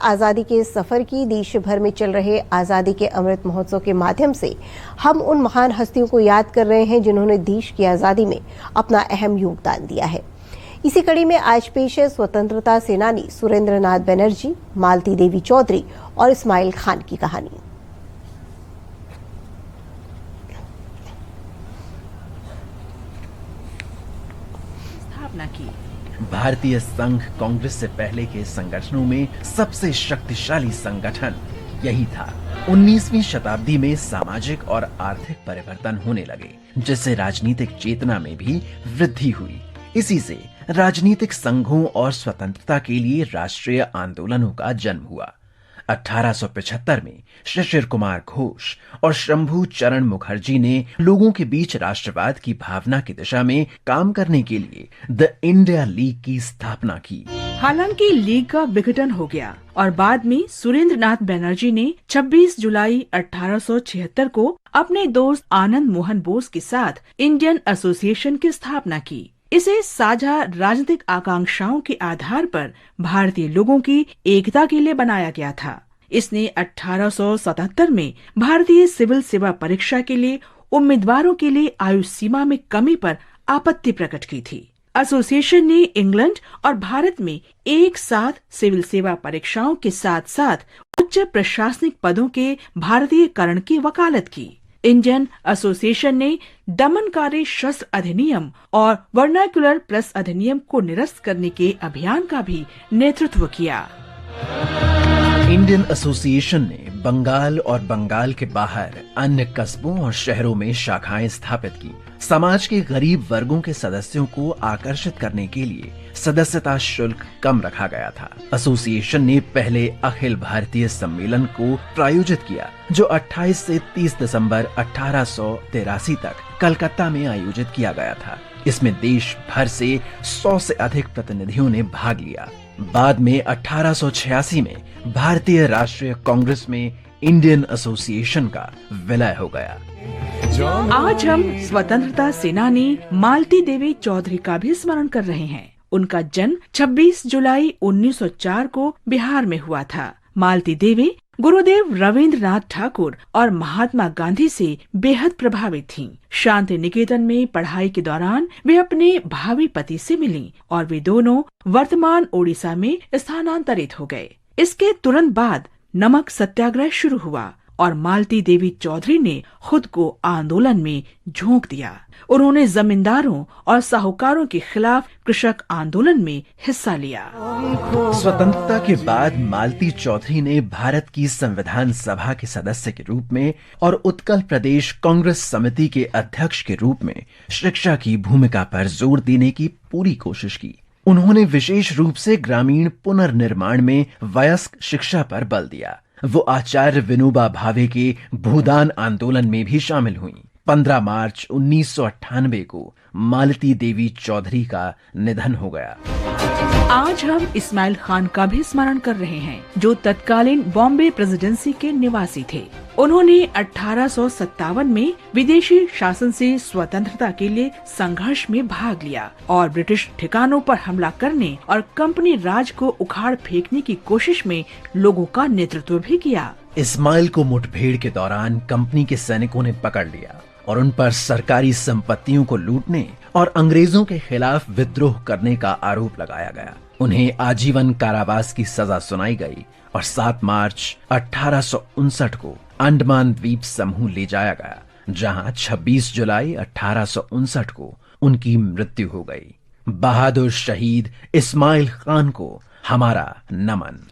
आज़ादी के सफ़र की देश भर में चल रहे आज़ादी के अमृत महोत्सव के माध्यम से हम उन महान हस्तियों को याद कर रहे हैं जिन्होंने देश की आज़ादी में अपना अहम योगदान दिया है। इसी कड़ी में आज पेश है स्वतंत्रता सेनानी सुरेंद्र नाथ बनर्जी, मालती देवी चौधरी और इस्माइल खान की कहानी। स्थापना की। भारतीय संघ कांग्रेस से पहले के संगठनों में सबसे शक्तिशाली संगठन यही था। 19वीं शताब्दी में सामाजिक और आर्थिक परिवर्तन होने लगे, जिससे राजनीतिक चेतना में भी वृद्धि हुई। इसी से राजनीतिक संघों और स्वतंत्रता के लिए राष्ट्रीय आंदोलनों का जन्म हुआ। 1875 में शिशिर कुमार घोष और शंभू चरण मुखर्जी ने लोगों के बीच राष्ट्रवाद की भावना की दिशा में काम करने के लिए द इंडिया लीग की स्थापना की। हालांकि लीग का विघटन हो गया और बाद में सुरेंद्र नाथ बनर्जी ने 26 जुलाई 1876 को अपने दोस्त आनंद मोहन बोस के साथ इंडियन एसोसिएशन की स्थापना की। इसे साझा राजनीतिक आकांक्षाओं के आधार पर भारतीय लोगों की एकता के लिए बनाया गया था। इसने 1877 में भारतीय सिविल सेवा परीक्षा के लिए उम्मीदवारों के लिए आयु सीमा में कमी पर आपत्ति प्रकट की थी। एसोसिएशन ने इंग्लैंड और भारत में एक साथ सिविल सेवा परीक्षाओं के साथ साथ उच्च प्रशासनिक पदों के भारतीयकरण की वकालत की। इंडियन एसोसिएशन ने दमनकारी शस्त्र अधिनियम और वर्नाक्युलर प्रेस अधिनियम को निरस्त करने के अभियान का भी नेतृत्व किया। इंडियन एसोसिएशन ने बंगाल और बंगाल के बाहर अन्य कस्बों और शहरों में शाखाएं स्थापित की। समाज के गरीब वर्गों के सदस्यों को आकर्षित करने के लिए सदस्यता शुल्क कम रखा गया था। एसोसिएशन ने पहले अखिल भारतीय सम्मेलन को प्रायोजित किया, जो 28 से 30 दिसंबर 1883 तक कलकत्ता में आयोजित किया गया था। इसमें देश भर से 100 से अधिक प्रतिनिधियों ने भाग लिया। बाद में 1886 में भारतीय राष्ट्रीय कांग्रेस में इंडियन एसोसिएशन का विलय हो गया। आज हम स्वतंत्रता सेनानी मालती देवी चौधरी का भी स्मरण कर रहे हैं। उनका जन्म 26 जुलाई 1904 को बिहार में हुआ था। मालती देवी गुरुदेव रविंद्रनाथ ठाकुर और महात्मा गांधी से बेहद प्रभावित थीं। शांति निकेतन में पढ़ाई के दौरान वे अपने भावी पति से मिलीं और वे दोनों वर्तमान ओडिशा में स्थानांतरित हो गए। इसके तुरंत बाद नमक सत्याग्रह शुरू हुआ और मालती देवी चौधरी ने खुद को आंदोलन में झोंक दिया। उन्होंने जमींदारों और साहूकारों के खिलाफ कृषक आंदोलन में हिस्सा लिया। स्वतंत्रता के बाद मालती चौधरी ने भारत की संविधान सभा के सदस्य के रूप में और उत्कल प्रदेश कांग्रेस समिति के अध्यक्ष के रूप में शिक्षा की भूमिका पर जोर देने की पूरी कोशिश की। उन्होंने विशेष रूप से ग्रामीण पुनर्निर्माण में वयस्क शिक्षा पर बल दिया। वो आचार्य विनोबा भावे के भूदान आंदोलन में भी शामिल हुई। 15 मार्च 1998 को मालती देवी चौधरी का निधन हो गया। आज हम इस्माइल खान का भी स्मरण कर रहे हैं, जो तत्कालीन बॉम्बे प्रेसिडेंसी के निवासी थे। उन्होंने 1857 में विदेशी शासन से स्वतंत्रता के लिए संघर्ष में भाग लिया और ब्रिटिश ठिकानों पर हमला करने और कंपनी राज को उखाड़ फेंकने की कोशिश में लोगों का नेतृत्व भी किया। इस्माइल को मुठभेड़ के दौरान कंपनी के सैनिकों ने पकड़ लिया और उन पर सरकारी संपत्तियों को लूटने और अंग्रेजों के खिलाफ विद्रोह करने का आरोप लगाया गया। उन्हें आजीवन कारावास की सजा सुनाई गई और 7 मार्च 1859 को अंडमान द्वीप समूह ले जाया गया, जहां 26 जुलाई 1859 को उनकी मृत्यु हो गई। बहादुर शहीद इस्माइल खान को हमारा नमन।